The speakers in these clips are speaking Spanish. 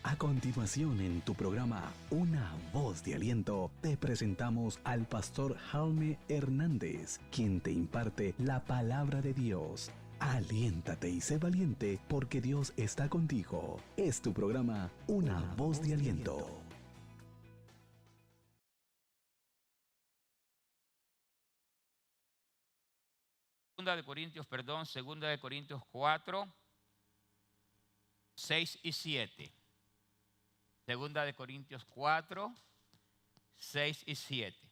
A continuación, en tu programa Una Voz de Aliento, te presentamos al pastor Jaume Hernández, quien te imparte la palabra de Dios. Aliéntate y sé valiente, porque Dios está contigo. Es tu programa Una Voz de Aliento. Segunda de Corintios 4, 6 y 7. Segunda de Corintios 4, 6 y 7.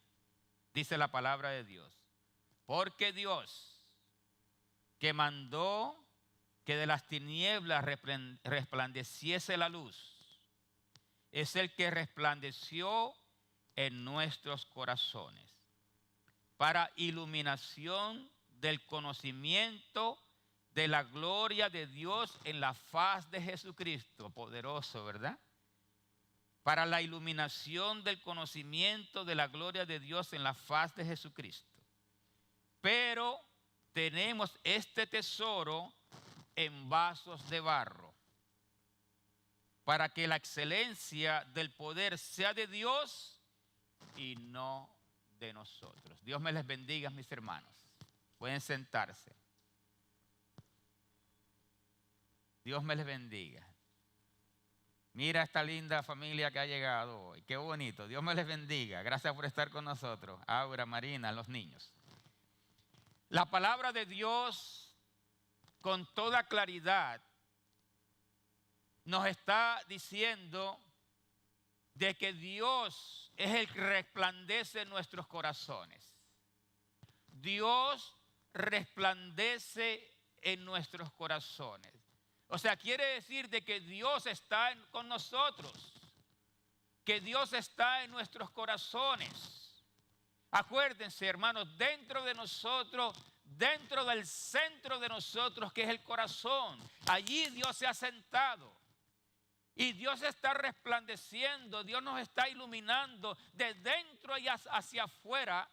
Dice la palabra de Dios. Porque Dios, que mandó que de las tinieblas resplandeciese la luz, es el que resplandeció en nuestros corazones para iluminación del conocimiento de la gloria de Dios en la faz de Jesucristo. Poderoso, ¿verdad? Para la iluminación del conocimiento de la gloria de Dios en la faz de Jesucristo. Pero tenemos este tesoro en vasos de barro, para que la excelencia del poder sea de Dios y no de nosotros. Dios me les bendiga, mis hermanos. Pueden sentarse. Dios me les bendiga. Mira esta linda familia que ha llegado hoy. Qué bonito. Dios me les bendiga. Gracias por estar con nosotros. Aura, Marina, los niños. La palabra de Dios, con toda claridad, nos está diciendo de que Dios es el que resplandece en nuestros corazones. Dios resplandece en nuestros corazones. O sea, quiere decir de que Dios está con nosotros, que Dios está en nuestros corazones. Acuérdense, hermanos, dentro de nosotros, dentro del centro de nosotros, que es el corazón, allí Dios se ha sentado. Y Dios está resplandeciendo, Dios nos está iluminando de dentro y hacia afuera.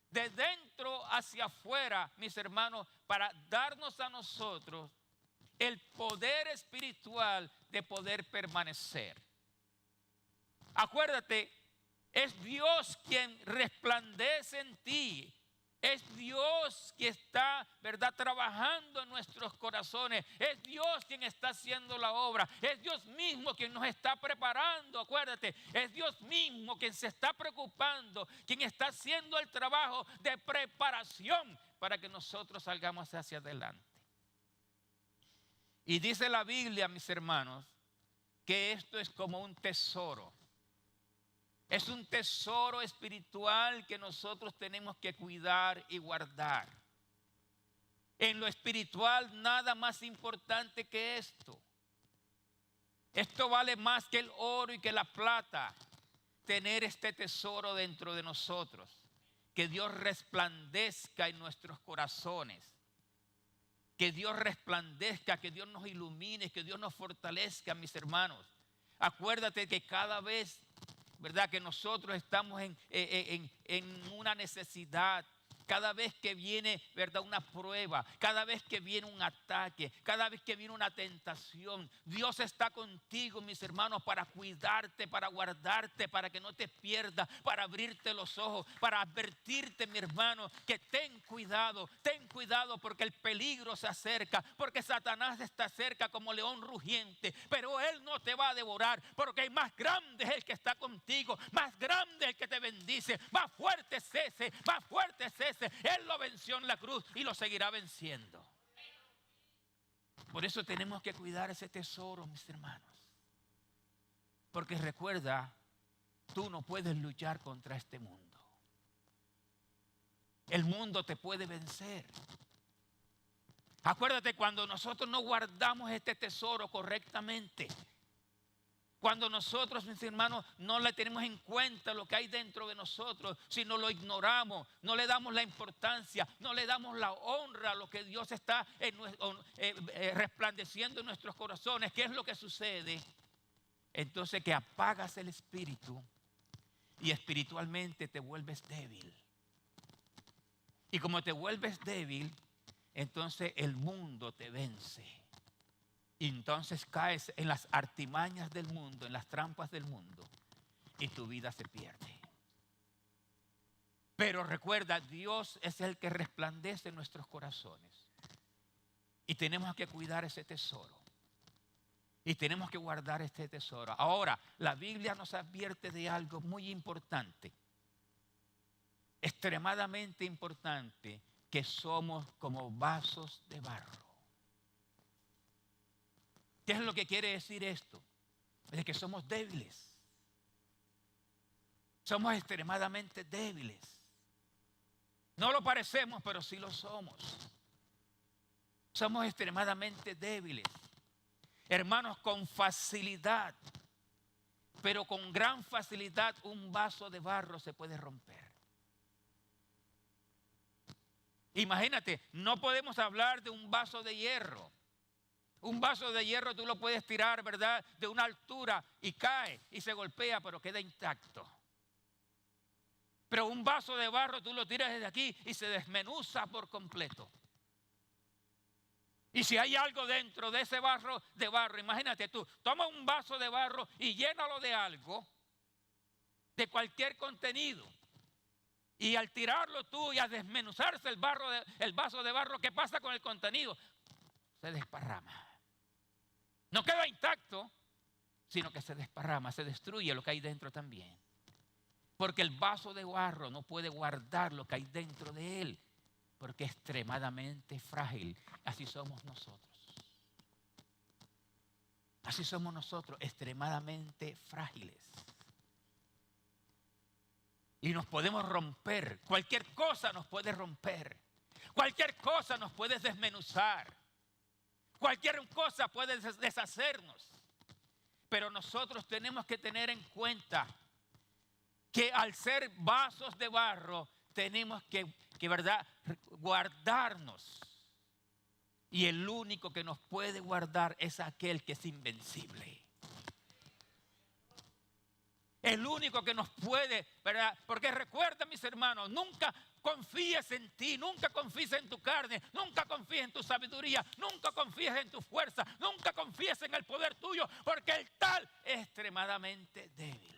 De dentro hacia afuera, mis hermanos, para darnos a nosotros el poder espiritual de poder permanecer. Acuérdate, es Dios quien resplandece en ti. Es Dios que está, ¿verdad?, trabajando en nuestros corazones. Es Dios quien está haciendo la obra. Es Dios mismo quien nos está preparando. Acuérdate, es Dios mismo quien se está preocupando, quien está haciendo el trabajo de preparación para que nosotros salgamos hacia adelante. Y dice la Biblia, mis hermanos, que esto es como un tesoro. Es un tesoro espiritual que nosotros tenemos que cuidar y guardar. En lo espiritual nada más importante que esto. Esto vale más que el oro y que la plata. Tener este tesoro dentro de nosotros. Que Dios resplandezca en nuestros corazones. Que Dios resplandezca, que Dios nos ilumine, que Dios nos fortalezca, mis hermanos. Acuérdate que cada vez, ¿verdad?, que nosotros estamos en una necesidad, cada vez que viene, ¿verdad?, una prueba, cada vez que viene un ataque, cada vez que viene una tentación, Dios está contigo, mis hermanos, para cuidarte, para guardarte, para que no te pierdas, para abrirte los ojos, para advertirte, mi hermano, que ten cuidado porque el peligro se acerca, porque Satanás está cerca como león rugiente, pero él no te va a devorar, porque más grande es el que está contigo, más grande es el que te bendice, más fuerte es ese, más fuerte es ese. Él lo venció en la cruz y lo seguirá venciendo. Por eso tenemos que cuidar ese tesoro, mis hermanos. Porque recuerda, tú no puedes luchar contra este mundo. El mundo te puede vencer. Acuérdate, cuando nosotros no guardamos este tesoro correctamente, cuando nosotros, mis hermanos, no le tenemos en cuenta lo que hay dentro de nosotros, sino lo ignoramos, no le damos la importancia, no le damos la honra a lo que Dios está resplandeciendo en nuestros corazones, ¿qué es lo que sucede? Entonces que apagas el espíritu y espiritualmente te vuelves débil. Y como te vuelves débil, entonces el mundo te vence. Y entonces caes en las artimañas del mundo, en las trampas del mundo, y tu vida se pierde. Pero recuerda, Dios es el que resplandece en nuestros corazones. Y tenemos que cuidar ese tesoro. Y tenemos que guardar este tesoro. Ahora, la Biblia nos advierte de algo muy importante. Extremadamente importante, que somos como vasos de barro. ¿Qué es lo que quiere decir esto? Es que somos débiles. Somos extremadamente débiles. No lo parecemos, pero sí lo somos. Somos extremadamente débiles. Hermanos, con facilidad, pero con gran facilidad, un vaso de barro se puede romper. Imagínate, no podemos hablar de un vaso de hierro. Un vaso de hierro tú lo puedes tirar, ¿verdad?, de una altura y cae y se golpea, pero queda intacto. Pero un vaso de barro tú lo tiras desde aquí y se desmenuza por completo. Y si hay algo dentro de ese vaso de barro, imagínate tú, toma un vaso de barro y llénalo de algo, de cualquier contenido. Y al tirarlo tú y a desmenuzarse el vaso de barro, ¿qué pasa con el contenido? Se desparrama. No queda intacto, sino que se desparrama, se destruye lo que hay dentro también. Porque el vaso de barro no puede guardar lo que hay dentro de él, porque es extremadamente frágil. Así somos nosotros. Así somos nosotros, extremadamente frágiles. Y nos podemos romper. Cualquier cosa nos puede romper. Cualquier cosa nos puede desmenuzar. Cualquier cosa puede deshacernos. Pero nosotros tenemos que tener en cuenta que al ser vasos de barro, tenemos que ¿verdad?, guardarnos. Y el único que nos puede guardar es aquel que es invencible. El único que nos puede, ¿verdad? Porque recuerda, mis hermanos, nunca confíes en ti, nunca confíes en tu carne, nunca confíes en tu sabiduría, nunca confíes en tu fuerza, nunca confíes en el poder tuyo, porque el tal es extremadamente débil.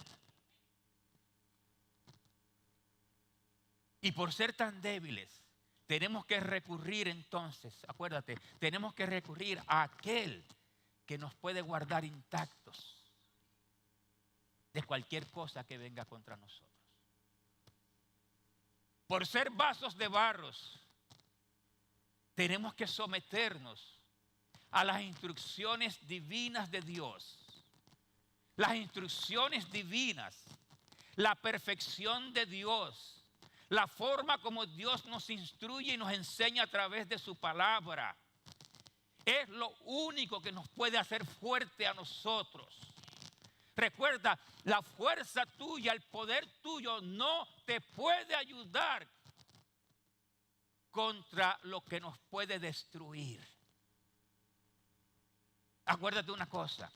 Y por ser tan débiles, tenemos que recurrir entonces, acuérdate, tenemos que recurrir a aquel que nos puede guardar intactos de cualquier cosa que venga contra nosotros. Por ser vasos de barros, tenemos que someternos a las instrucciones divinas de Dios. Las instrucciones divinas, la perfección de Dios, la forma como Dios nos instruye y nos enseña a través de su palabra, es lo único que nos puede hacer fuerte a nosotros. Recuerda, la fuerza tuya, el poder tuyo no te puede ayudar contra lo que nos puede destruir. Acuérdate una cosa.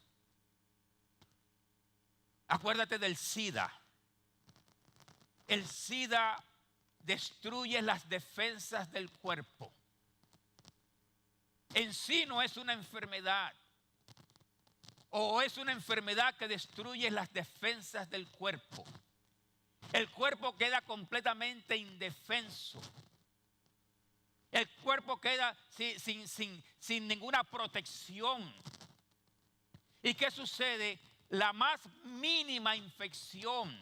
Acuérdate del SIDA. El SIDA destruye las defensas del cuerpo. En sí no es una enfermedad. O es una enfermedad que destruye las defensas del cuerpo. El cuerpo queda completamente indefenso. El cuerpo queda sin ninguna protección. ¿Y qué sucede? La más mínima infección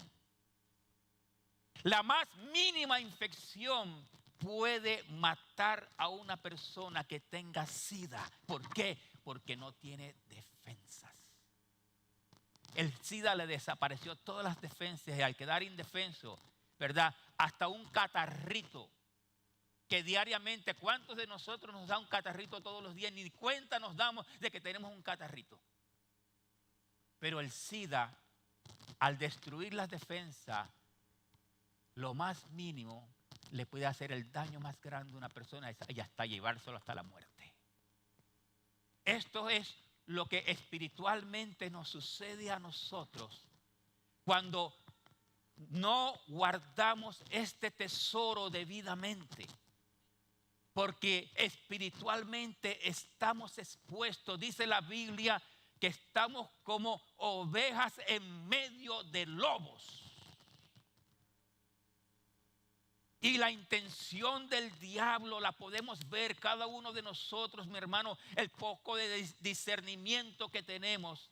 puede matar a una persona que tenga SIDA. ¿Por qué? Porque no tiene defensas. El SIDA le desapareció todas las defensas y al quedar indefenso, ¿verdad?, hasta un catarrito que diariamente, ¿cuántos de nosotros nos da un catarrito todos los días? Ni cuenta nos damos de que tenemos un catarrito. Pero el SIDA, al destruir las defensas, lo más mínimo le puede hacer el daño más grande a una persona y hasta llevárselo hasta la muerte. Esto es lo que espiritualmente nos sucede a nosotros cuando no guardamos este tesoro debidamente. Porque espiritualmente estamos expuestos. Dice la Biblia que estamos como ovejas en medio de lobos. Y la intención del diablo la podemos ver cada uno de nosotros, mi hermano, el poco de discernimiento que tenemos.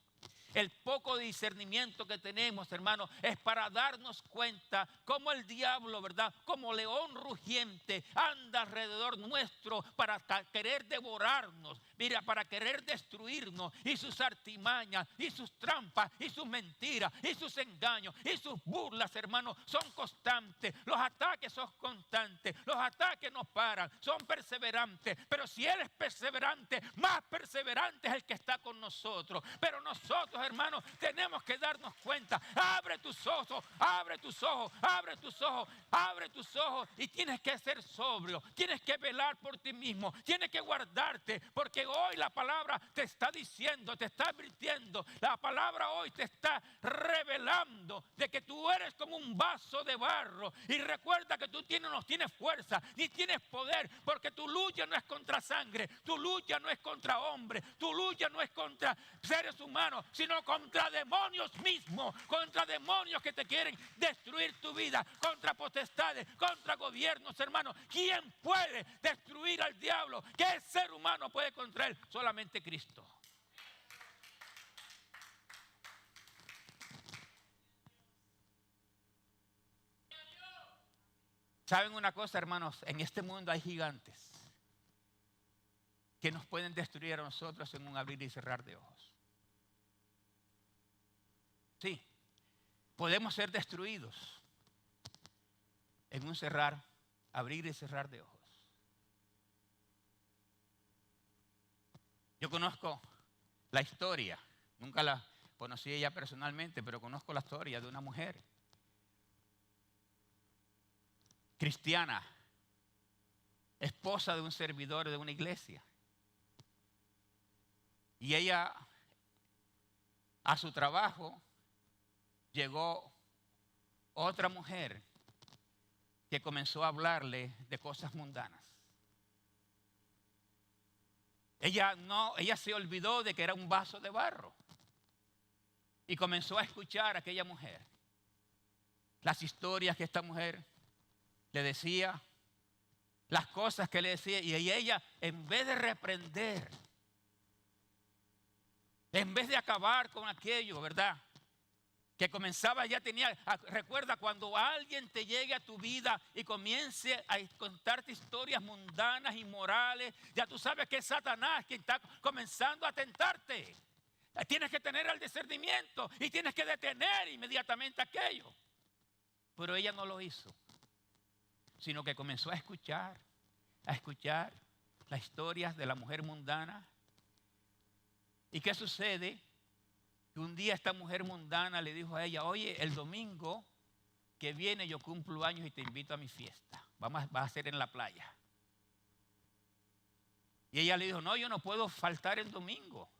El poco discernimiento que tenemos, hermano, es para darnos cuenta cómo el diablo, ¿verdad? Como león rugiente anda alrededor nuestro para querer devorarnos. Mira, para querer destruirnos, y sus artimañas, y sus trampas, y sus mentiras, y sus engaños, y sus burlas, hermano, son constantes. Los ataques son constantes. Los ataques no paran, son perseverantes. Pero si Él es perseverante, más perseverante es el que está con nosotros. Pero nosotros, hermanos, tenemos que darnos cuenta. Abre tus ojos, abre tus ojos, abre tus ojos, abre tus ojos. Y tienes que ser sobrio, tienes que velar por ti mismo, tienes que guardarte, porque hoy la palabra te está diciendo, te está advirtiendo. La palabra hoy te está revelando de que tú eres como un vaso de barro. Y recuerda que tú no tienes fuerza, ni tienes poder, porque tu lucha no es contra sangre, tu lucha no es contra hombres, tu lucha no es contra seres humanos, sino contra demonios mismos, contra demonios que te quieren destruir tu vida, contra potestades, contra gobiernos, hermanos. ¿Quién puede destruir al diablo? ¿Qué ser humano puede contra él? Solamente Cristo. ¿Saben una cosa, hermanos? En este mundo hay gigantes que nos pueden destruir a nosotros en un abrir y cerrar de ojos. Sí, podemos ser destruidos en un abrir y cerrar de ojos. Yo conozco la historia, nunca la conocí ella personalmente, pero conozco la historia de una mujer cristiana, esposa de un servidor de una iglesia. Y ella, a su trabajo, llegó otra mujer que comenzó a hablarle de cosas mundanas. Ella se olvidó de que era un vaso de barro y comenzó a escuchar a aquella mujer las historias que esta mujer le decía, las cosas que le decía, y ella, en vez de reprender, en vez de acabar con aquello, ¿verdad?, que comenzaba, recuerda, cuando alguien te llegue a tu vida y comience a contarte historias mundanas, inmorales, ya tú sabes que es Satanás quien está comenzando a tentarte. Tienes que tener el discernimiento y tienes que detener inmediatamente aquello. Pero ella no lo hizo, sino que comenzó a escuchar las historias de la mujer mundana. ¿Y qué sucede? Que un día esta mujer mundana le dijo a ella: oye, el domingo que viene yo cumplo años y te invito a mi fiesta. Va a ser en la playa. Y ella le dijo: no, yo no puedo faltar el domingo,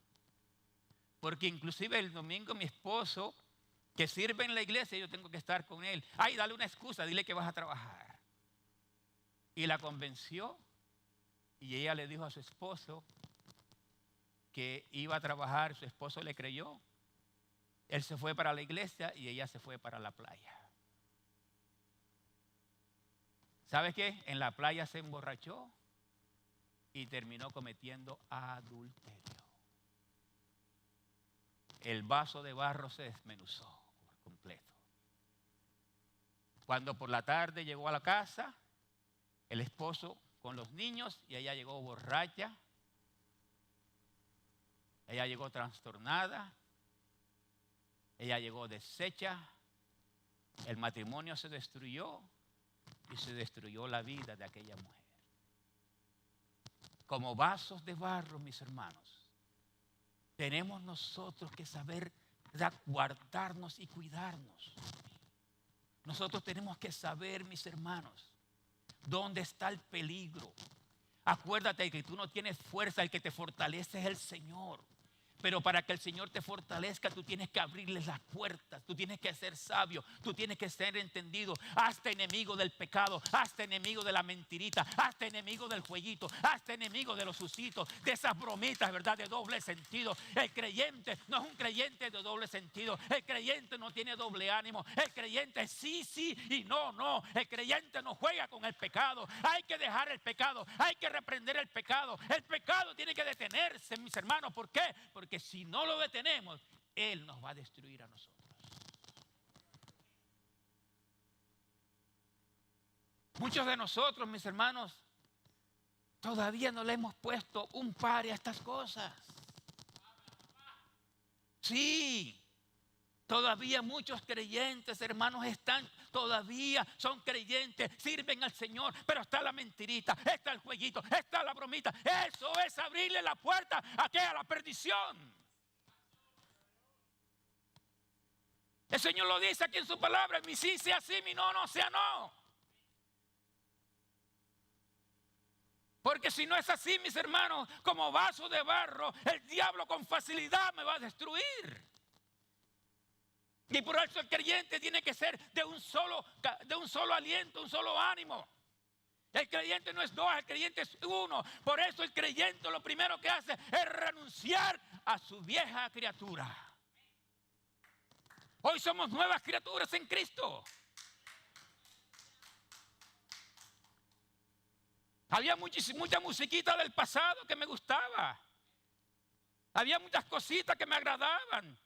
porque inclusive el domingo mi esposo, que sirve en la iglesia, yo tengo que estar con él. Ay, dale una excusa, dile que vas a trabajar. Y la convenció, y ella le dijo a su esposo que iba a trabajar. Su esposo le creyó. Él se fue para la iglesia y ella se fue para la playa. ¿Sabe qué? En la playa se emborrachó y terminó cometiendo adulterio. El vaso de barro se desmenuzó por completo. Cuando por la tarde llegó a la casa, el esposo con los niños, y ella llegó borracha, ella llegó trastornada, ella llegó deshecha, el matrimonio se destruyó y se destruyó la vida de aquella mujer. Como vasos de barro, mis hermanos, tenemos nosotros que saber guardarnos y cuidarnos. Nosotros tenemos que saber, mis hermanos, dónde está el peligro. Acuérdate que tú no tienes fuerza, el que te fortalece es el Señor. Pero para que el Señor te fortalezca, tú tienes que abrirles las puertas, tú tienes que ser sabio, tú tienes que ser entendido. Hazte enemigo del pecado, hazte enemigo de la mentirita, hazte enemigo del jueguito, hazte enemigo de los usitos, de esas bromitas, ¿verdad? De doble sentido. El creyente no es un creyente de doble sentido, el creyente no tiene doble ánimo, el creyente es sí, sí y no, no. El creyente no juega con el pecado, hay que dejar el pecado, hay que reprender el pecado tiene que detenerse, mis hermanos. ¿Por qué? Porque si no lo detenemos, Él nos va a destruir a nosotros. Muchos de nosotros, mis hermanos, todavía no le hemos puesto un pare a estas cosas. Sí, todavía muchos creyentes, hermanos, todavía son creyentes, sirven al Señor, pero está la mentirita, está el jueguito, está la bromita. Eso es abrirle la puerta a la perdición. El Señor lo dice aquí en su palabra: mi sí sea sí, mi no, no sea no. Porque si no es así, mis hermanos, como vaso de barro, el diablo con facilidad me va a destruir. Y por eso el creyente tiene que ser de un solo aliento, un solo ánimo. El creyente no es dos, el creyente es uno. Por eso el creyente lo primero que hace es renunciar a su vieja criatura. Hoy somos nuevas criaturas en Cristo. Había mucha musiquita del pasado que me gustaba. Había muchas cositas que me agradaban.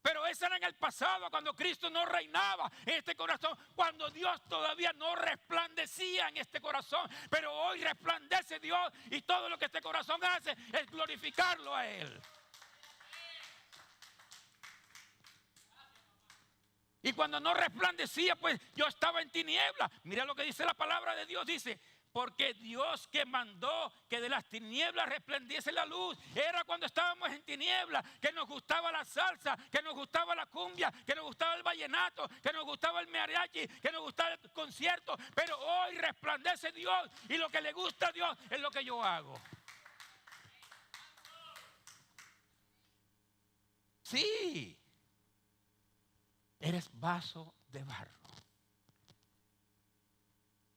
Pero eso era en el pasado, cuando Cristo no reinaba en este corazón, cuando Dios todavía no resplandecía en este corazón. Pero hoy resplandece Dios y todo lo que este corazón hace es glorificarlo a Él. Y cuando no resplandecía, pues yo estaba en tinieblas. Mira lo que dice la palabra de Dios, dice: porque Dios que mandó que de las tinieblas resplandiese la luz. Era cuando estábamos en tinieblas, que nos gustaba la salsa, que nos gustaba la cumbia, que nos gustaba el vallenato, que nos gustaba el mariachi, que nos gustaba el concierto. Pero hoy resplandece Dios y lo que le gusta a Dios es lo que yo hago. Sí, eres vaso de barro.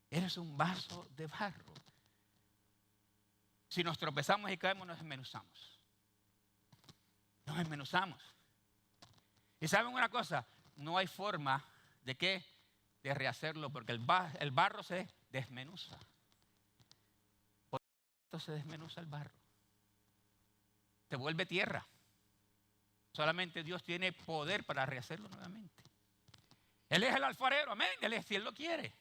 Eres un vaso de barro. Si nos tropezamos y caemos, nos desmenuzamos. Nos desmenuzamos. Y ¿saben una cosa? No hay forma de rehacerlo, porque el barro se desmenuza. Por esto se desmenuza el barro. Se vuelve tierra. Solamente Dios tiene poder para rehacerlo nuevamente. Él es el alfarero, amén. Él es, si Él lo quiere.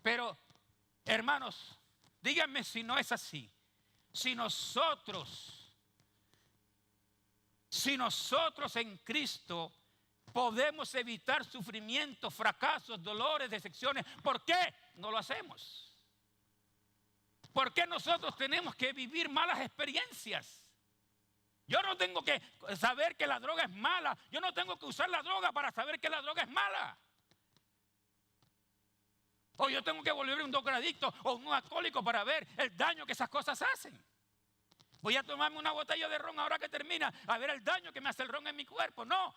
Pero, hermanos, díganme si no es así. Si nosotros en Cristo podemos evitar sufrimientos, fracasos, dolores, decepciones, ¿por qué no lo hacemos? ¿Por qué nosotros tenemos que vivir malas experiencias? Yo no tengo que saber que la droga es mala. Yo no tengo que usar la droga para saber que la droga es mala. O yo tengo que volverme un drogadicto o un alcohólico para ver el daño que esas cosas hacen. Voy a tomarme una botella de ron ahora que termina a ver el daño que me hace el ron en mi cuerpo. No,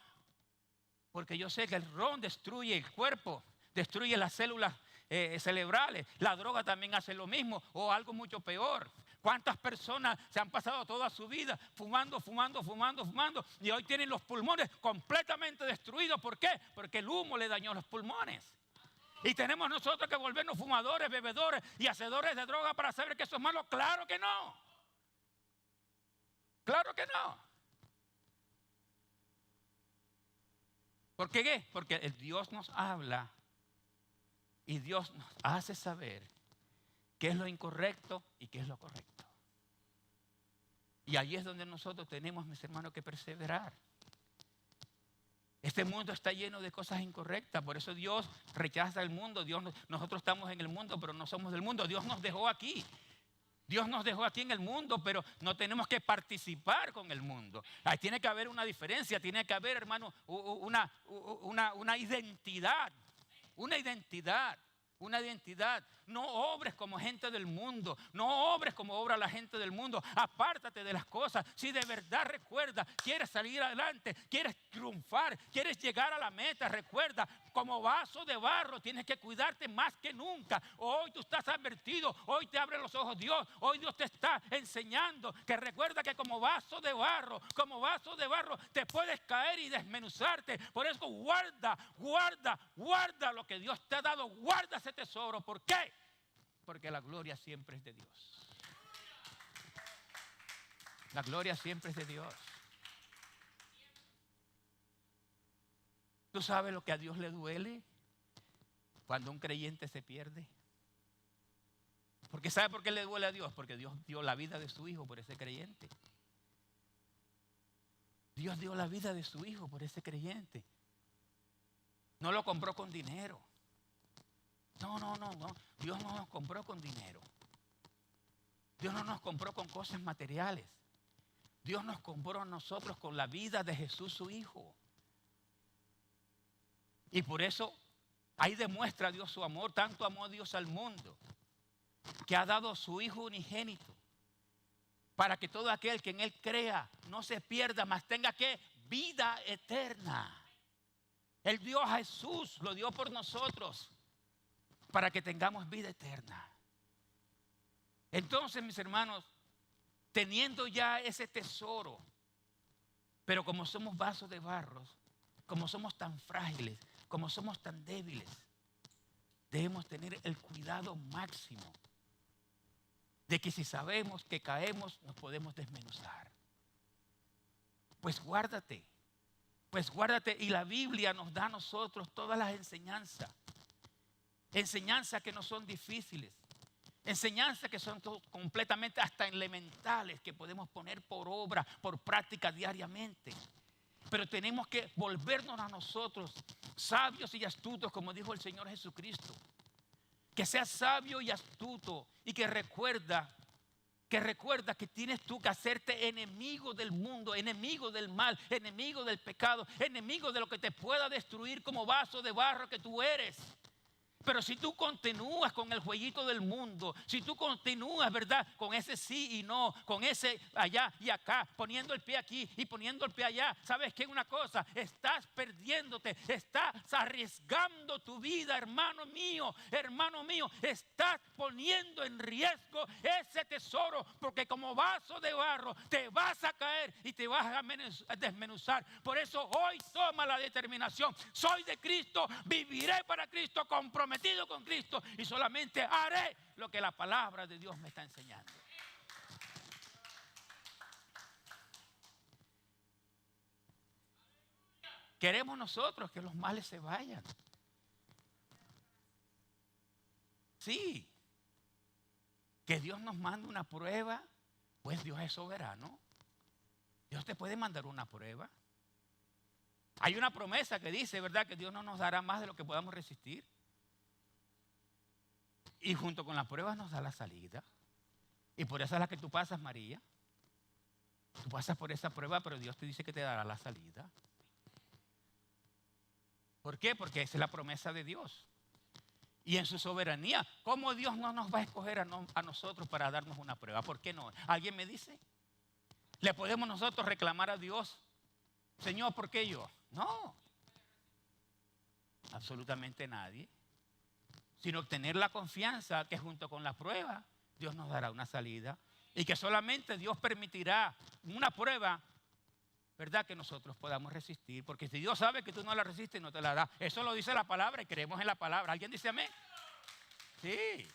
porque yo sé que el ron destruye el cuerpo, destruye las células cerebrales. La droga también hace lo mismo o algo mucho peor. ¿Cuántas personas se han pasado toda su vida fumando y hoy tienen los pulmones completamente destruidos? ¿Por qué? Porque el humo le dañó los pulmones. Y tenemos nosotros que volvernos fumadores, bebedores y hacedores de droga para saber que eso es malo. Claro que no. Claro que no. ¿Por qué? Porque Dios nos habla y Dios nos hace saber qué es lo incorrecto y qué es lo correcto. Y ahí es donde nosotros tenemos, mis hermanos, que perseverar. Este mundo está lleno de cosas incorrectas, por eso Dios rechaza el mundo. Nosotros estamos en el mundo, pero no somos del mundo. Dios nos dejó aquí. Dios nos dejó aquí en el mundo, pero no tenemos que participar con el mundo. Ahí tiene que haber una diferencia, tiene que haber, hermano, una identidad. Una identidad. una identidad. No obres como gente del mundo, no obres como obra la gente del mundo. Apártate de las cosas. Si de verdad recuerda, quieres salir adelante, quieres triunfar, quieres llegar a la meta, recuerda, como vaso de barro tienes que cuidarte más que nunca. Hoy tú estás advertido, hoy te abre los ojos Dios, hoy Dios te está enseñando que recuerda que como vaso de barro te puedes caer y desmenuzarte. Por eso guarda lo que Dios te ha dado, guarda ese tesoro. ¿Por qué? Porque la gloria siempre es de Dios. La gloria siempre es de Dios. ¿Tú sabes lo que a Dios le duele cuando un creyente se pierde? Porque ¿sabe por qué le duele a Dios? Porque Dios dio la vida de su hijo por ese creyente. Dios dio la vida de su hijo por ese creyente. No lo compró con dinero. No. Dios no nos compró con dinero. Dios no nos compró con cosas materiales. Dios nos compró a nosotros con la vida de Jesús su hijo. Y por eso ahí demuestra Dios su amor. Tanto amó Dios al mundo que ha dado a su hijo unigénito, para que todo aquel que en él crea no se pierda, mas tenga que vida eterna. Él dio a Jesús, lo dio por nosotros, para que tengamos vida eterna. Entonces, mis hermanos, teniendo ya ese tesoro, pero como somos vasos de barro, como somos tan frágiles, como somos tan débiles, debemos tener el cuidado máximo de que si sabemos que caemos, nos podemos desmenuzar. Pues guárdate. Y la Biblia nos da a nosotros todas las enseñanzas. Enseñanzas que no son difíciles. Enseñanzas que son completamente hasta elementales, que podemos poner por obra, por práctica diariamente. Pero tenemos que volvernos a nosotros sabios y astutos, como dijo el Señor Jesucristo. Que seas sabio y astuto y que recuerda que tienes tú que hacerte enemigo del mundo, enemigo del mal, enemigo del pecado, enemigo de lo que te pueda destruir como vaso de barro que tú eres. Pero si tú continúas con el jueguito del mundo, si tú continúas, ¿verdad?, con ese sí y no, con ese allá y acá, poniendo el pie aquí y poniendo el pie allá, ¿sabes qué? Una cosa, estás perdiéndote, estás arriesgando tu vida, hermano mío, estás poniendo en riesgo ese tesoro, porque como vaso de barro te vas a caer y te vas a desmenuzar. Por eso hoy toma la determinación: soy de Cristo, viviré para Cristo, comprometido con Cristo, y solamente haré lo que la palabra de Dios me está enseñando. Queremos nosotros que los males se vayan. Sí. Que Dios nos mande una prueba, pues Dios es soberano. Dios te puede mandar una prueba. Hay una promesa que dice, ¿verdad?, que Dios no nos dará más de lo que podamos resistir. Y junto con las pruebas nos da la salida. Y por eso es la que tú pasas, María. Tú pasas por esa prueba, pero Dios te dice que te dará la salida. ¿Por qué? Porque esa es la promesa de Dios. Y en su soberanía, ¿cómo Dios no nos va a escoger a nosotros para darnos una prueba? ¿Por qué no? ¿Alguien me dice? ¿Le podemos nosotros reclamar a Dios: Señor, ¿por qué yo? No. Absolutamente nadie. Sino tener la confianza que junto con la prueba Dios nos dará una salida, y que solamente Dios permitirá una prueba, ¿verdad?, que nosotros podamos resistir, porque si Dios sabe que tú no la resistes, no te la da. Eso lo dice la palabra y creemos en la palabra. ¿Alguien dice amén? Sí.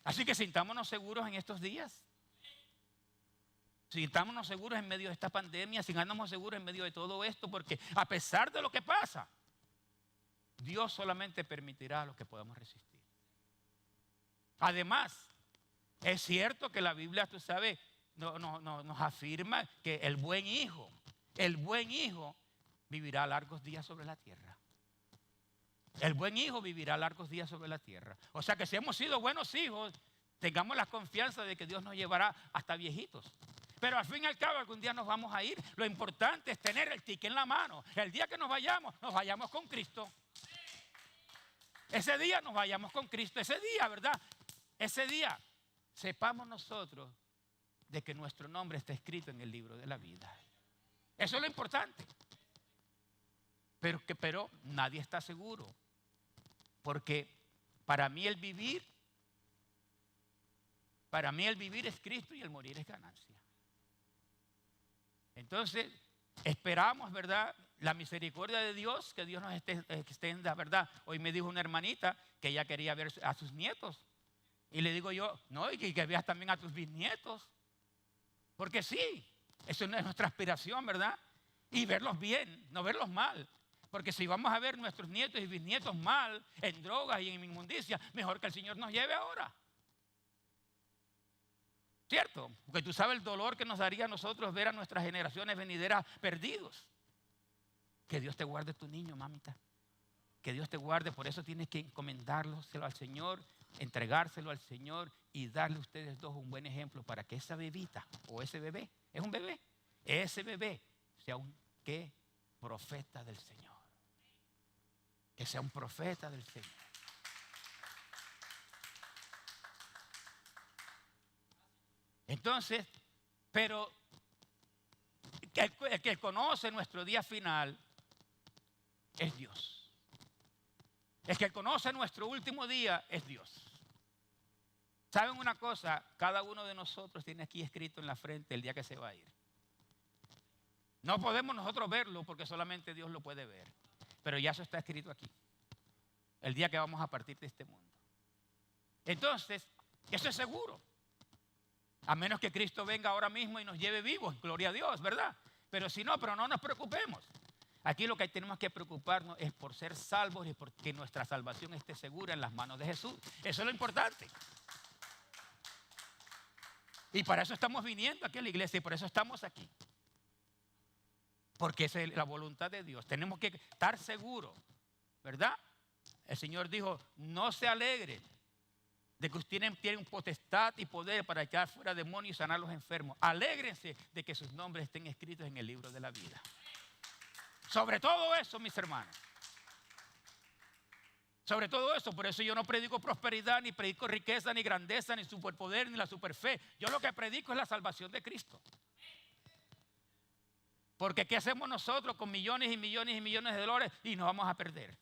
Así que sintámonos seguros en estos días. Sintámonos seguros en medio de esta pandemia, sintámonos seguros en medio de todo esto, porque a pesar de lo que pasa, Dios solamente permitirá lo que podamos resistir. Además, es cierto que la Biblia, tú sabes, nos afirma que el buen hijo vivirá largos días sobre la tierra. El buen hijo vivirá largos días sobre la tierra. O sea que si hemos sido buenos hijos, tengamos la confianza de que Dios nos llevará hasta viejitos. Pero al fin y al cabo algún día nos vamos a ir. Lo importante es tener el ticket en la mano. El día que nos vayamos con Cristo. Ese día nos vayamos con Cristo. Ese día, ¿verdad? Ese día sepamos nosotros de que nuestro nombre está escrito en el libro de la vida. Eso es lo importante. Pero nadie está seguro. Porque para mí el vivir es Cristo y el morir es ganancia. Entonces, esperamos, ¿verdad?, la misericordia de Dios, que Dios nos extienda, ¿verdad? Hoy me dijo una hermanita que ella quería ver a sus nietos. Y le digo yo, no, y que veas también a tus bisnietos. Porque sí, eso es nuestra aspiración, ¿verdad? Y verlos bien, no verlos mal. Porque si vamos a ver nuestros nietos y bisnietos mal, en drogas y en inmundicia, mejor que el Señor nos lleve ahora. ¿Cierto? Porque tú sabes el dolor que nos daría a nosotros ver a nuestras generaciones venideras perdidos. Que Dios te guarde tu niño, mamita. Que Dios te guarde, por eso tienes que encomendárselo al Señor, entregárselo al Señor y darle a ustedes dos un buen ejemplo para que esa bebita o ese bebé, es un bebé, ese bebé sea un ¿qué? Profeta del Señor. Que sea un profeta del Señor. Entonces, pero el que conoce nuestro día final es Dios. El que conoce nuestro último día es Dios. ¿Saben una cosa? Cada uno de nosotros tiene aquí escrito en la frente el día que se va a ir. No podemos nosotros verlo porque solamente Dios lo puede ver. Pero ya eso está escrito aquí. El día que vamos a partir de este mundo. Entonces, eso es seguro. A menos que Cristo venga ahora mismo y nos lleve vivos, gloria a Dios, ¿verdad? Pero si no, pero no nos preocupemos. Aquí lo que tenemos que preocuparnos es por ser salvos y porque nuestra salvación esté segura en las manos de Jesús. Eso es lo importante. Y para eso estamos viniendo aquí a la iglesia y por eso estamos aquí. Porque esa es la voluntad de Dios. Tenemos que estar seguros, ¿verdad? El Señor dijo, no se alegren de que ustedes tienen potestad y poder para echar fuera demonios y sanar a los enfermos. Alégrense de que sus nombres estén escritos en el libro de la vida. Sobre todo eso, mis hermanos. Sobre todo eso, por eso yo no predico prosperidad, ni predico riqueza, ni grandeza, ni superpoder, ni la superfe. Yo lo que predico es la salvación de Cristo. Porque ¿qué hacemos nosotros con millones y millones y millones de dólares y nos vamos a perder?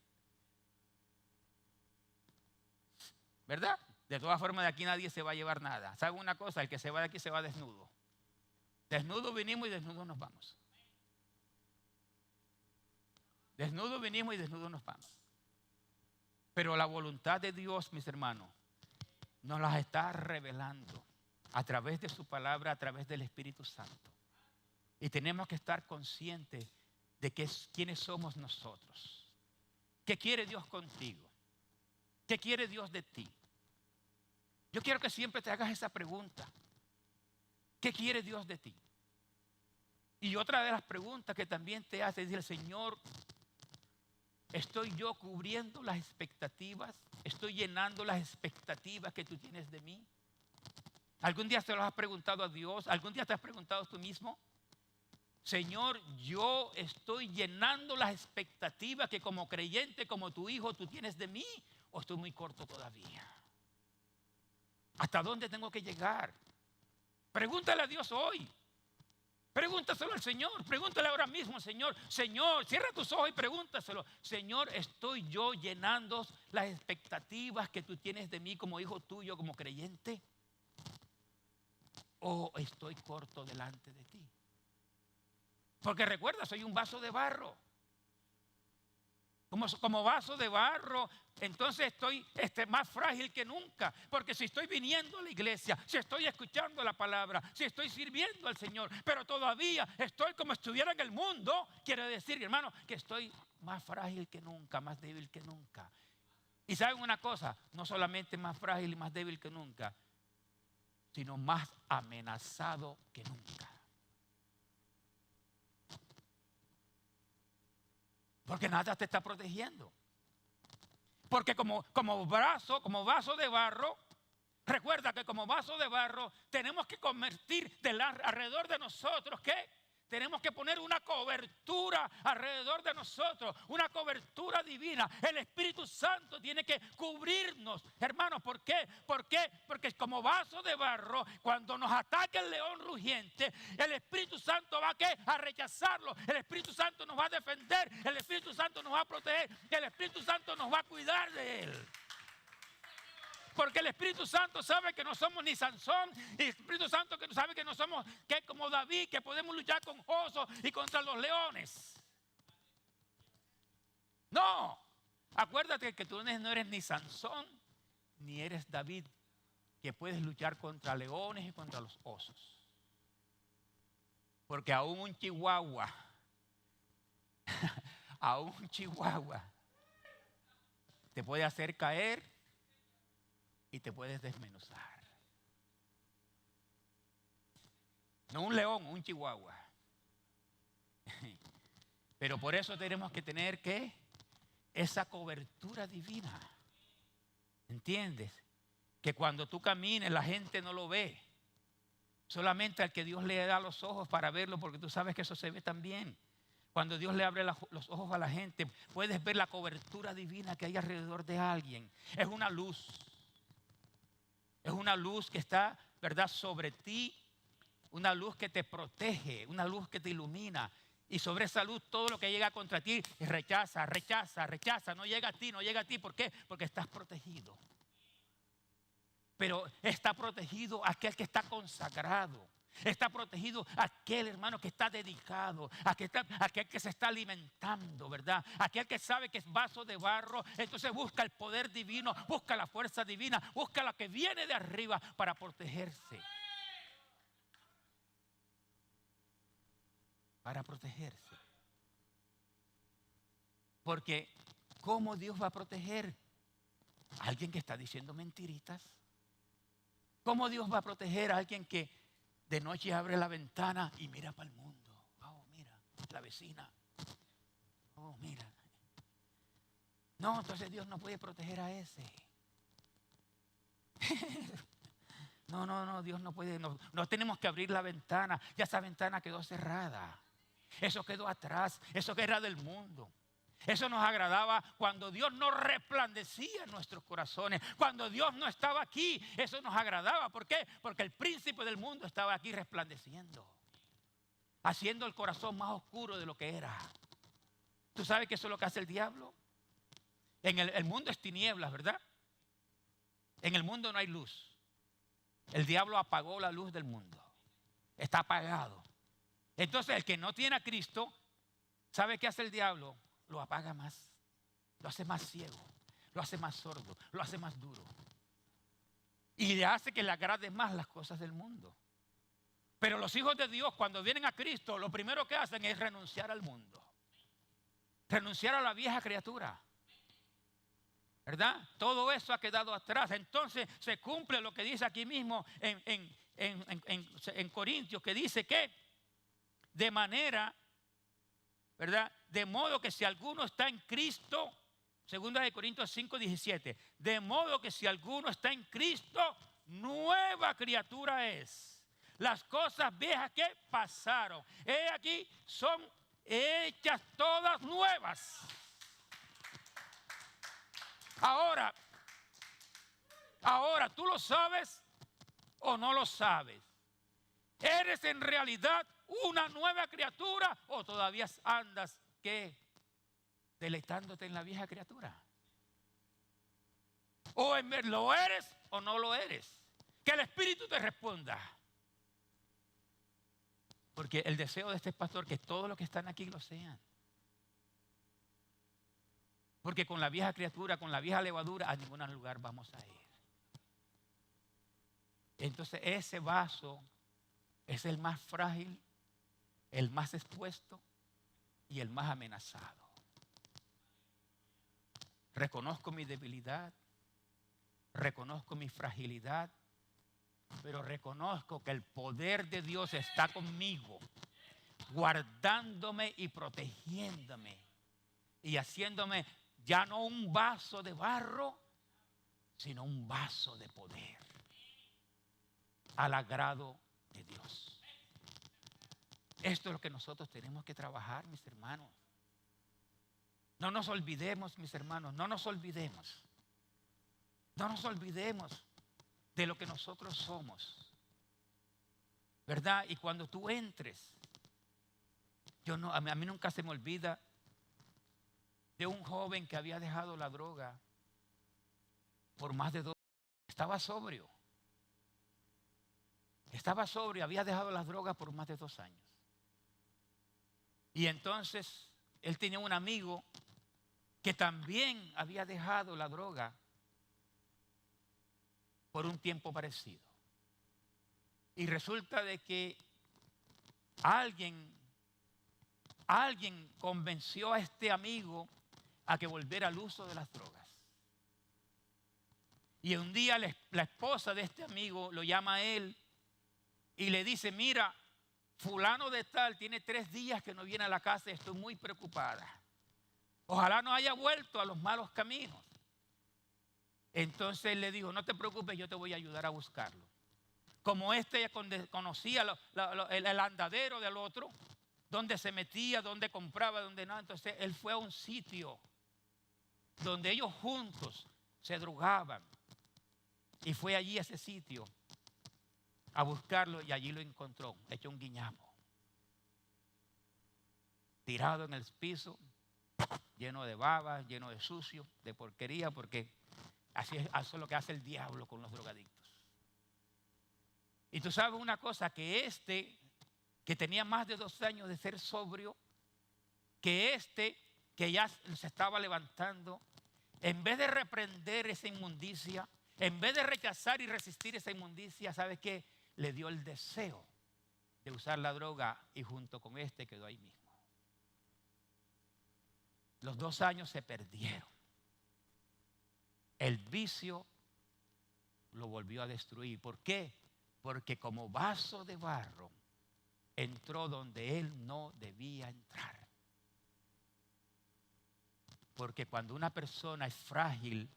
¿Verdad? De todas formas, de aquí nadie se va a llevar nada. ¿Saben una cosa? El que se va de aquí se va desnudo. Desnudo vinimos y desnudo nos vamos. Desnudo vinimos y desnudo nos vamos. Pero la voluntad de Dios, mis hermanos, nos las está revelando a través de su palabra, a través del Espíritu Santo. Y tenemos que estar conscientes de quiénes somos nosotros. ¿Qué quiere Dios contigo? ¿Qué quiere Dios de ti? Yo quiero que siempre te hagas esa pregunta. ¿Qué quiere Dios de ti? Y otra de las preguntas que también te hace es decir, Señor, ¿estoy yo cubriendo las expectativas? ¿Estoy llenando las expectativas que tú tienes de mí? ¿Algún día te lo has preguntado a Dios? ¿Algún día te has preguntado tú mismo? Señor, yo estoy llenando las expectativas que como creyente, como tu hijo, tú tienes de mí, ¿o estoy muy corto todavía? ¿Hasta dónde tengo que llegar? Pregúntale a Dios hoy. Pregúntaselo al Señor. Pregúntale ahora mismo, Señor. Señor, cierra tus ojos y pregúntaselo. Señor, ¿estoy yo llenando las expectativas que tú tienes de mí como hijo tuyo, como creyente? ¿O estoy corto delante de ti? Porque recuerda, soy un vaso de barro. Como vaso de barro, entonces estoy más frágil que nunca. Porque si estoy viniendo a la iglesia, si estoy escuchando la palabra, si estoy sirviendo al Señor, pero todavía estoy como estuviera en el mundo, quiere decir, hermano, que estoy más frágil que nunca, más débil que nunca. Y saben una cosa, no solamente más frágil y más débil que nunca, sino más amenazado que nunca. Porque nada te está protegiendo. Porque como vaso de barro, Recuerda que como vaso de barro tenemos que convertir alrededor de nosotros, ¿qué? Tenemos que poner una cobertura alrededor de nosotros, una cobertura divina. El Espíritu Santo tiene que cubrirnos, hermanos. ¿Por qué? ¿Por qué? Porque como vaso de barro, cuando nos ataque el león rugiente, el Espíritu Santo va a rechazarlo. El Espíritu Santo nos va a defender. El Espíritu Santo nos va a proteger. El Espíritu Santo nos va a cuidar de él. Porque el Espíritu Santo sabe que no somos ni Sansón. Y el Espíritu Santo que sabe que no somos como David, que podemos luchar con osos y contra los leones. No. Acuérdate que tú no eres ni Sansón ni eres David, que puedes luchar contra leones y contra los osos. Porque aún un chihuahua, te puede hacer caer y te puedes desmenuzar. No un león, un chihuahua. Pero por eso tenemos que tener ¿qué? Esa cobertura divina. ¿Entiendes? Que cuando tú camines la gente no lo ve. Solamente al que Dios le da los ojos para verlo, porque tú sabes que eso se ve también. Cuando Dios le abre los ojos a la gente, puedes ver la cobertura divina que hay alrededor de alguien. Es una luz. Es una luz que está, ¿verdad?, sobre ti. Una luz que te protege, una luz que te ilumina. Y sobre esa luz todo lo que llega contra ti rechaza. No llega a ti. ¿Por qué? Porque estás protegido. Pero está protegido aquel que está consagrado. Está protegido aquel hermano que está dedicado, aquel que se está alimentando, ¿verdad? Aquel que sabe que es vaso de barro, entonces busca el poder divino, busca la fuerza divina, busca lo que viene de arriba para protegerse. Para protegerse. Porque ¿cómo Dios va a proteger a alguien que está diciendo mentiritas? ¿Cómo Dios va a proteger a alguien que de noche abre la ventana y mira para el mundo? Oh, mira, la vecina. Oh, mira. No, entonces Dios no puede proteger a ese. No, Dios no puede. No tenemos que abrir la ventana. Ya esa ventana quedó cerrada. Eso quedó atrás. Eso que era del mundo. Eso nos agradaba cuando Dios no resplandecía en nuestros corazones. Cuando Dios no estaba aquí, eso nos agradaba. ¿Por qué? Porque el príncipe del mundo estaba aquí resplandeciendo, haciendo el corazón más oscuro de lo que era. ¿Tú sabes que eso es lo que hace el diablo? El mundo es tinieblas, ¿verdad? En el mundo no hay luz. El diablo apagó la luz del mundo. Está apagado. Entonces el que no tiene a Cristo, ¿sabe qué hace el diablo? Lo apaga más, lo hace más ciego, lo hace más sordo, lo hace más duro. Y le hace que le agrade más las cosas del mundo. Pero los hijos de Dios, cuando vienen a Cristo, lo primero que hacen es renunciar al mundo. Renunciar a la vieja criatura. ¿Verdad? Todo eso ha quedado atrás. Entonces se cumple lo que dice aquí mismo en Corintios, que dice que de manera, ¿verdad? De modo que si alguno está en Cristo, 2 de Corintios 5:17, de modo que si alguno está en Cristo, nueva criatura es. Las cosas viejas que pasaron, aquí son hechas todas nuevas. Ahora, ¿tú lo sabes o no lo sabes? ¿Eres en realidad una nueva criatura o todavía andas deleitándote en la vieja criatura? O lo eres o no lo eres. Que el Espíritu te responda. Porque el deseo de este pastor es que todos los que están aquí lo sean. Porque con la vieja criatura, con la vieja levadura, a ningún lugar vamos a ir. Entonces ese vaso es el más frágil, el más expuesto y el más amenazado. Reconozco mi debilidad, reconozco mi fragilidad, pero reconozco que el poder de Dios está conmigo, guardándome y protegiéndome y haciéndome ya no un vaso de barro, sino un vaso de poder. al agrado de Dios. Esto es lo que nosotros tenemos que trabajar, mis hermanos. No nos olvidemos, mis hermanos, no nos olvidemos. No nos olvidemos de lo que nosotros somos, ¿verdad? Y cuando tú entres, a mí nunca se me olvida de un joven que había dejado la droga por más de 2 años. Estaba sobrio, había dejado las drogas por más de 2 años. Y entonces él tenía un amigo que también había dejado la droga por un tiempo parecido. Y resulta de que alguien convenció a este amigo a que volviera al uso de las drogas. Y un día la esposa de este amigo lo llama a él y le dice: mira, fulano de tal tiene 3 días que no viene a la casa y estoy muy preocupada. Ojalá no haya vuelto a los malos caminos. Entonces él le dijo: no te preocupes, yo te voy a ayudar a buscarlo. Como conocía el andadero del otro, dónde se metía, dónde compraba, dónde no, entonces él fue a un sitio donde ellos juntos se drogaban. Y fue allí a ese sitio a buscarlo y allí lo encontró, hecho un guiñapo, tirado en el piso, lleno de babas, lleno de sucio, de porquería, porque eso es lo que hace el diablo con los drogadictos. Y tú sabes una cosa, que que tenía más de 2 años de ser sobrio, que ya se estaba levantando, en vez de reprender esa inmundicia, en vez de rechazar y resistir esa inmundicia, ¿sabes qué? Le dio el deseo de usar la droga y junto con quedó ahí mismo. Los 2 años se perdieron. El vicio lo volvió a destruir. ¿Por qué? Porque como vaso de barro entró donde él no debía entrar. Porque cuando una persona es frágil,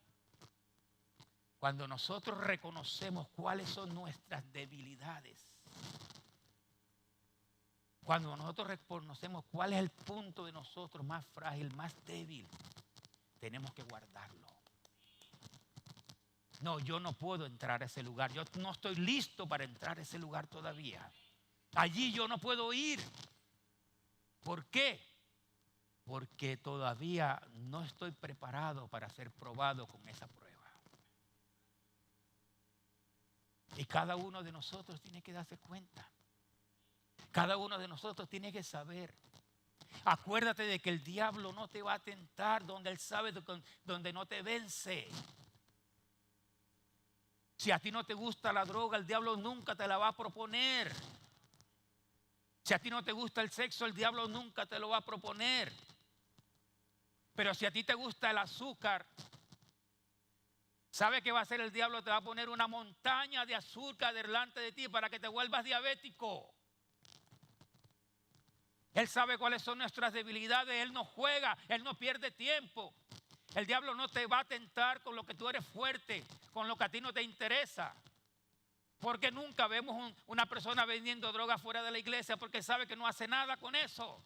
cuando nosotros reconocemos cuáles son nuestras debilidades, cuando nosotros reconocemos cuál es el punto de nosotros más frágil, más débil, tenemos que guardarlo. No, yo no puedo entrar a ese lugar. Yo no estoy listo para entrar a ese lugar todavía. Allí yo no puedo ir. ¿Por qué? Porque todavía no estoy preparado para ser probado con esa prueba. Y cada uno de nosotros tiene que darse cuenta. Cada uno de nosotros tiene que saber. Acuérdate de que el diablo no te va a tentar donde él sabe donde no te vence. Si a ti no te gusta la droga, el diablo nunca te la va a proponer. Si a ti no te gusta el sexo, el diablo nunca te lo va a proponer. Pero si a ti te gusta el azúcar, ¿sabe qué va a hacer el diablo? Te va a poner una montaña de azúcar delante de ti para que te vuelvas diabético. Él sabe cuáles son nuestras debilidades. Él no juega, él no pierde tiempo. El diablo no te va a tentar con lo que tú eres fuerte, con lo que a ti no te interesa. Porque nunca vemos una persona vendiendo droga fuera de la iglesia porque sabe que no hace nada con eso.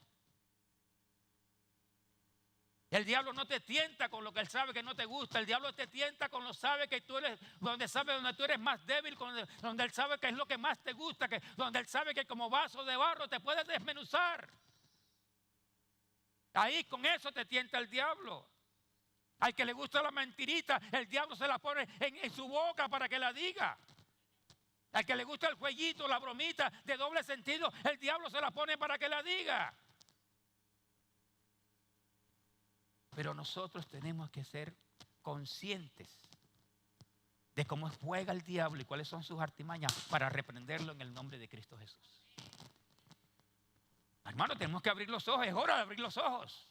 El diablo no te tienta con lo que él sabe que no te gusta. El diablo te tienta con lo sabe que tú eres, donde tú eres más débil, donde él sabe que es lo que más te gusta, donde él sabe que como vaso de barro te puede desmenuzar. Ahí con eso te tienta el diablo. Al que le gusta la mentirita, el diablo se la pone en su boca para que la diga. Al que le gusta el jueguito, la bromita de doble sentido, el diablo se la pone para que la diga. Pero nosotros tenemos que ser conscientes de cómo juega el diablo y cuáles son sus artimañas para reprenderlo en el nombre de Cristo Jesús. Hermano, tenemos que abrir los ojos. Es hora de abrir los ojos.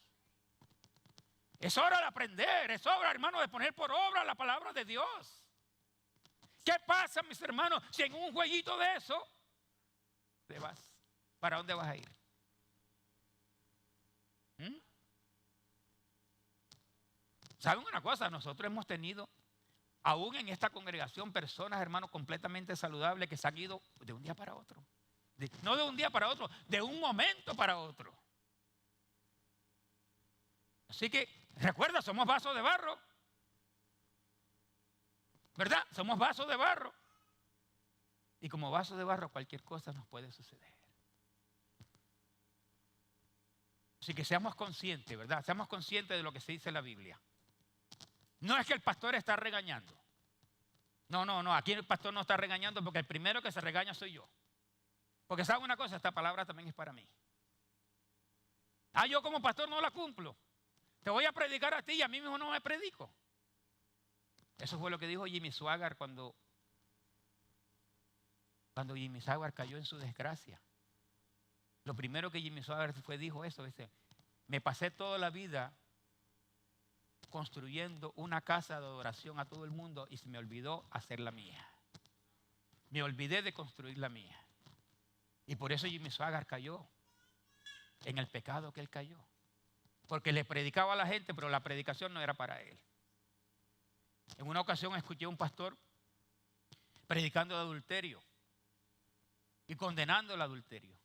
Es hora de aprender. Es hora, hermano, de poner por obra la palabra de Dios. ¿Qué pasa, mis hermanos, si en un jueguito de eso te vas? ¿Para dónde vas a ir? ¿Saben una cosa? Nosotros hemos tenido Aún en esta congregación, personas, hermanos, completamente saludables que se han ido de un día para otro. No de un día para otro, de un momento para otro. Así que, recuerda, somos vasos de barro. ¿Verdad? Somos vasos de barro. Y como vasos de barro, cualquier cosa nos puede suceder. Así que seamos conscientes, ¿verdad? Seamos conscientes de lo que se dice en la Biblia. No es que el pastor está regañando. No, aquí el pastor no está regañando porque el primero que se regaña soy yo. Porque ¿sabe una cosa? Esta palabra también es para mí. Yo como pastor no la cumplo. Te voy a predicar a ti y a mí mismo no me predico. Eso fue lo que dijo Jimmy Swaggart cuando Jimmy Swaggart cayó en su desgracia. Lo primero que Jimmy Swaggart dijo eso, dice, me pasé toda la vida construyendo una casa de adoración a todo el mundo y se me olvidó hacer la mía. Me olvidé de construir la mía. Y por eso Jimmy Swaggart cayó en el pecado que él cayó. Porque le predicaba a la gente, pero la predicación no era para él. En una ocasión escuché a un pastor predicando de adulterio y condenando el adulterio.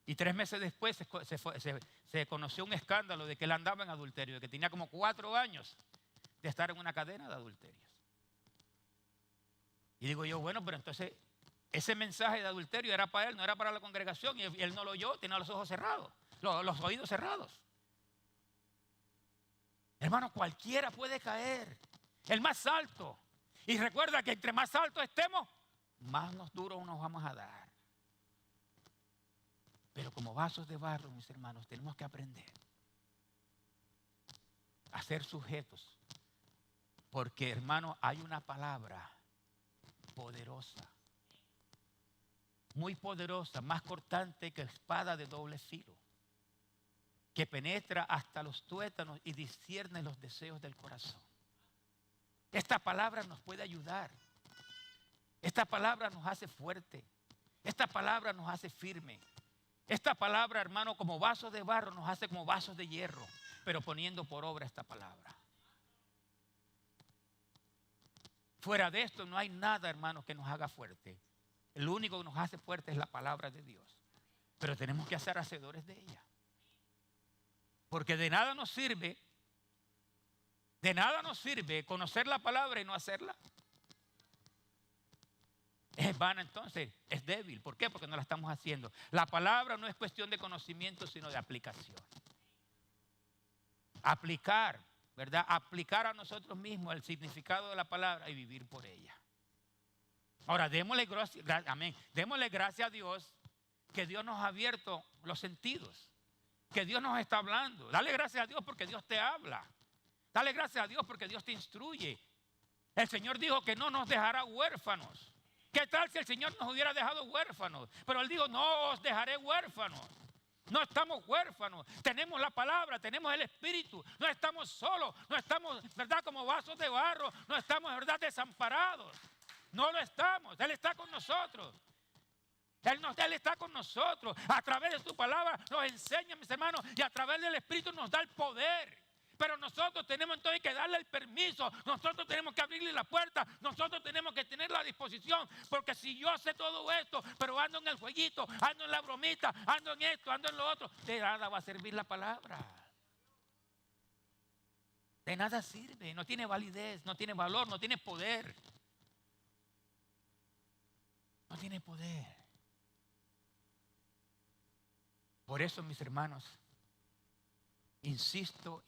Y 3 meses después se conoció un escándalo de que él andaba en adulterio, de que tenía como 4 años de estar en una cadena de adulterios. Y digo yo, bueno, pero entonces ese mensaje de adulterio era para él, no era para la congregación, y él no lo oyó, tenía los ojos cerrados, los oídos cerrados. Hermano, cualquiera puede caer, el más alto. Y recuerda que entre más alto estemos, más duros nos vamos a dar. Pero como vasos de barro, mis hermanos, tenemos que aprender a ser sujetos. Porque, hermano, hay una palabra poderosa. Muy poderosa, más cortante que espada de doble filo. Que penetra hasta los tuétanos y discierne los deseos del corazón. Esta palabra nos puede ayudar. Esta palabra nos hace fuerte. Esta palabra nos hace firme. Esta palabra, hermano, como vasos de barro, nos hace como vasos de hierro, pero poniendo por obra esta palabra. Fuera de esto no hay nada, hermano, que nos haga fuerte. El único que nos hace fuerte es la palabra de Dios. Pero tenemos que ser hacedores de ella. Porque de nada nos sirve conocer la palabra y no hacerla. Es vana entonces, es débil. ¿Por qué? Porque no la estamos haciendo. La palabra no es cuestión de conocimiento, sino de aplicación. Aplicar, ¿verdad? Aplicar a nosotros mismos el significado de la palabra y vivir por ella. Ahora, démosle gracias a Dios que Dios nos ha abierto los sentidos, que Dios nos está hablando. Dale gracias a Dios porque Dios te habla. Dale gracias a Dios porque Dios te instruye. El Señor dijo que no nos dejará huérfanos. ¿Qué tal si el Señor nos hubiera dejado huérfanos? Pero Él dijo, no os dejaré huérfanos. No estamos huérfanos. Tenemos la palabra, tenemos el Espíritu. No estamos solos, no estamos, ¿verdad?, como vasos de barro. No estamos, ¿verdad?, desamparados. No lo estamos. Él está con nosotros. Él está con nosotros. A través de su palabra nos enseña, mis hermanos, y a través del Espíritu nos da el poder. Pero nosotros tenemos entonces que darle el permiso, nosotros tenemos que abrirle la puerta, nosotros tenemos que tener la disposición, porque si yo sé todo esto, pero ando en el jueguito, ando en la bromita, ando en esto, ando en lo otro, de nada va a servir la palabra. De nada sirve, no tiene validez, no tiene valor, no tiene poder. No tiene poder. Por eso, mis hermanos, insisto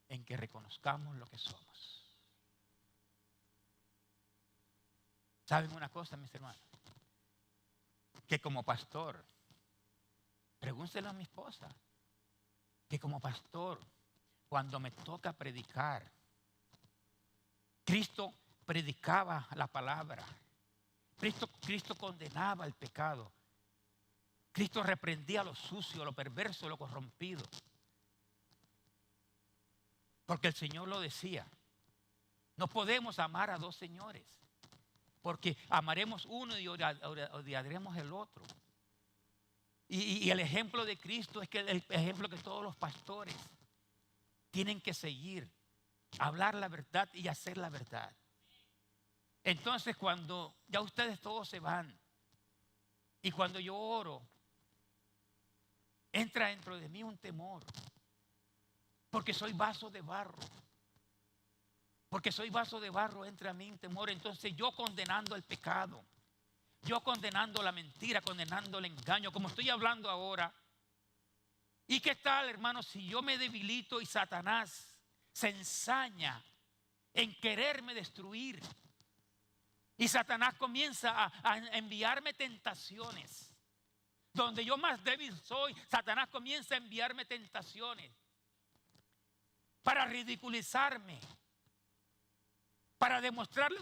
en que reconozcamos lo que somos. ¿Saben una cosa, mis hermanos? Que como pastor, pregúntenselo a mi esposa, que como pastor, cuando me toca predicar, Cristo predicaba la palabra. Cristo condenaba el pecado. Cristo reprendía lo sucio, lo perverso, lo corrompido. Porque el Señor lo decía. No podemos amar a 2 señores. Porque amaremos uno y odiaremos el otro. Y el ejemplo de Cristo es que el ejemplo que todos los pastores tienen que seguir, hablar la verdad y hacer la verdad. Entonces cuando ya ustedes todos se van y cuando yo oro, entra dentro de mí un temor, porque soy vaso de barro. Porque soy vaso de barro, entra a mí un temor. Entonces yo condenando el pecado, yo condenando la mentira, condenando el engaño, como estoy hablando ahora. ¿Y qué tal, hermanos, si yo me debilito y Satanás se ensaña en quererme destruir? Y Satanás comienza a enviarme tentaciones. Donde yo más débil soy, Satanás comienza a enviarme tentaciones para ridiculizarme, para demostrarle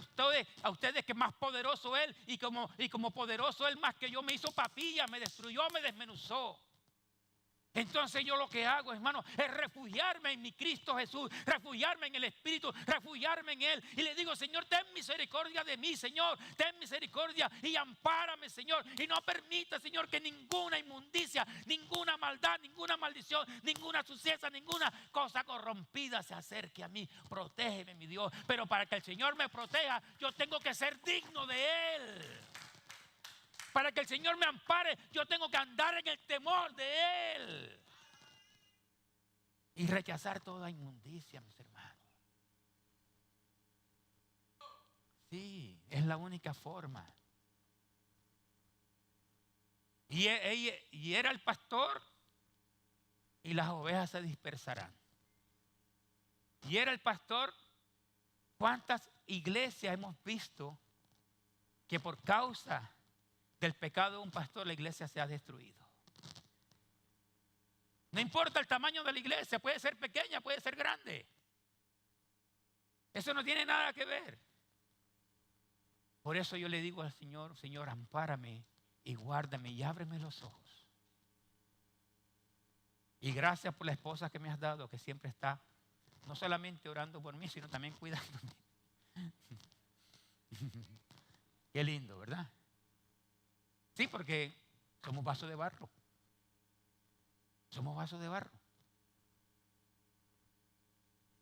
a ustedes que es más poderoso Él y como poderoso Él más que yo, me hizo papilla, me destruyó, me desmenuzó. Entonces yo lo que hago, hermano, es refugiarme en mi Cristo Jesús, refugiarme en el Espíritu, refugiarme en Él. Y le digo, Señor, ten misericordia de mí, Señor, ten misericordia y ampárame, Señor. Y no permita, Señor, que ninguna inmundicia, ninguna maldad, ninguna maldición, ninguna suciedad, ninguna cosa corrompida se acerque a mí. Protégeme, mi Dios. Pero para que el Señor me proteja, yo tengo que ser digno de Él. Para que el Señor me ampare, yo tengo que andar en el temor de Él. Y rechazar toda inmundicia, mis hermanos. Sí, es la única forma. Y era el pastor y las ovejas se dispersarán. Y era el pastor. ¿Cuántas iglesias hemos visto que por causa del pecado de un pastor la iglesia se ha destruido? No importa el tamaño de la iglesia, puede ser pequeña, puede ser grande. Eso no tiene nada que ver. Por eso yo le digo al Señor, Señor, ampárame y guárdame y ábreme los ojos. Y gracias por la esposa que me has dado, que siempre está no solamente orando por mí, sino también cuidándome. Qué lindo, ¿verdad? Sí, porque somos vasos de barro. Somos vasos de barro.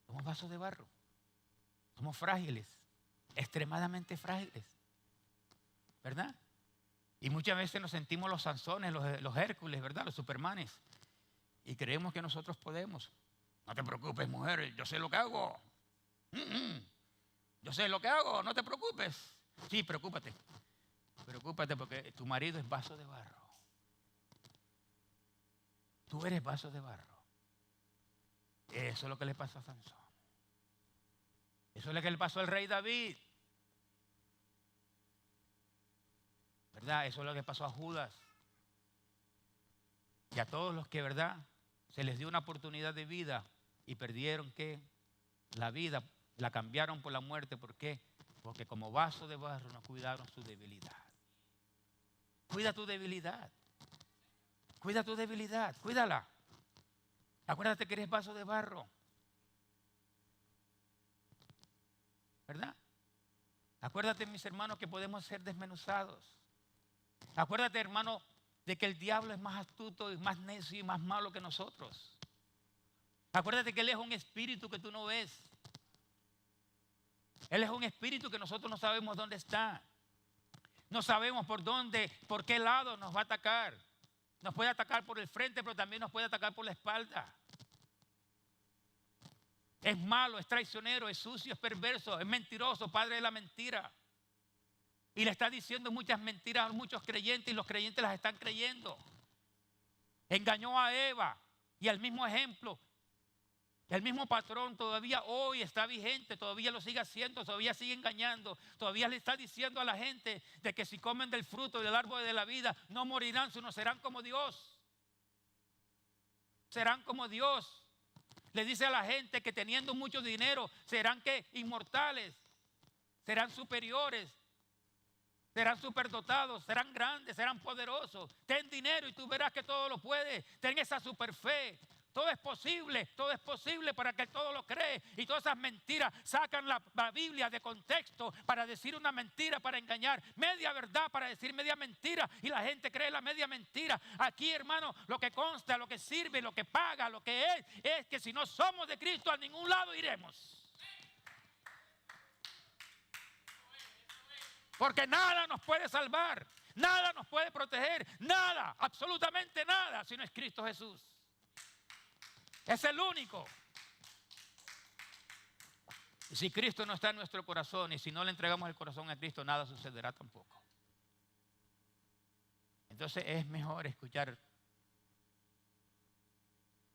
Somos vasos de barro. Somos frágiles, extremadamente frágiles. ¿Verdad? Y muchas veces nos sentimos los Sansones, los Hércules, ¿verdad? Los Supermanes. Y creemos que nosotros podemos. No te preocupes, mujer, yo sé lo que hago. Yo sé lo que hago, no te preocupes. Sí, preocúpate. Preocúpate porque tu marido es vaso de barro. Tú eres vaso de barro. Eso es lo que le pasó a Sansón. Eso es lo que le pasó al rey David. ¿Verdad? Eso es lo que pasó a Judas. Y a todos los que, ¿verdad?, se les dio una oportunidad de vida y perdieron, ¿qué? La vida, la cambiaron por la muerte. ¿Por qué? Porque como vaso de barro no cuidaron su debilidad. Cuida tu debilidad. Cuida tu debilidad. Cuídala. Acuérdate que eres vaso de barro. ¿Verdad? Acuérdate, mis hermanos, que podemos ser desmenuzados. Acuérdate, hermano, de que el diablo es más astuto y más necio y más malo que nosotros. Acuérdate que Él es un espíritu que tú no ves. Él es un espíritu que nosotros no sabemos dónde está. No sabemos por dónde, por qué lado nos va a atacar. Nos puede atacar por el frente, pero también nos puede atacar por la espalda. Es malo, es traicionero, es sucio, es perverso, es mentiroso, padre de la mentira. Y le está diciendo muchas mentiras a muchos creyentes y los creyentes las están creyendo. Engañó a Eva y el mismo ejemplo, el mismo patrón todavía hoy está vigente, todavía lo sigue haciendo, todavía sigue engañando, todavía le está diciendo a la gente de que si comen del fruto del árbol de la vida no morirán, sino serán como Dios. Serán como Dios. Le dice a la gente que teniendo mucho dinero serán que inmortales, serán superiores, serán superdotados, serán grandes, serán poderosos. Ten dinero y tú verás que todo lo puedes. Ten esa super fe. todo es posible para que todo lo cree. Y todas esas mentiras sacan la Biblia de contexto para decir una mentira, para engañar, media verdad para decir media mentira, y la gente cree la media mentira. Aquí, hermano, lo que consta, lo que sirve, lo que paga, lo que es que si no somos de Cristo a ningún lado iremos. Porque nada nos puede salvar, nada nos puede proteger, nada, absolutamente nada, si no es Cristo Jesús. Es el único. Y si Cristo no está en nuestro corazón y si no le entregamos el corazón a Cristo, nada sucederá tampoco. Entonces es mejor escuchar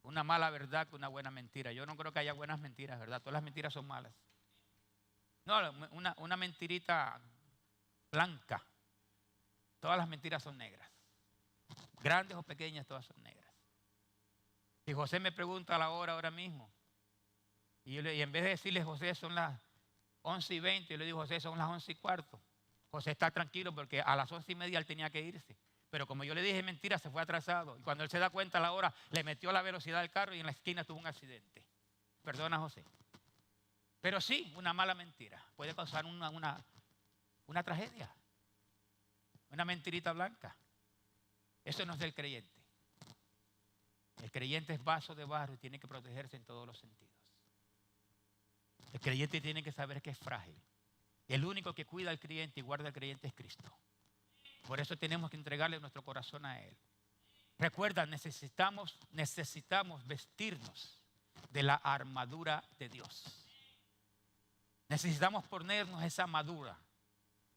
una mala verdad que una buena mentira. Yo no creo que haya buenas mentiras, ¿verdad? Todas las mentiras son malas. No, una mentirita blanca. Todas las mentiras son negras. Grandes o pequeñas, todas son negras. Si José me pregunta a la hora ahora mismo, y en vez de decirle, José, son las 11:20, yo le digo, José, son las 11:15. José está tranquilo porque a las 11:30 él tenía que irse. Pero como yo le dije mentira, se fue atrasado. Y cuando él se da cuenta a la hora, le metió la velocidad del carro y en la esquina tuvo un accidente. Perdona, José. Pero sí, una mala mentira puede causar una tragedia. Una mentirita blanca. Eso no es del creyente. El creyente es vaso de barro y tiene que protegerse en todos los sentidos. El creyente tiene que saber que es frágil. El único que cuida al creyente y guarda al creyente es Cristo. Por eso tenemos que entregarle nuestro corazón a Él. Recuerda, necesitamos vestirnos de la armadura de Dios. Necesitamos ponernos esa armadura.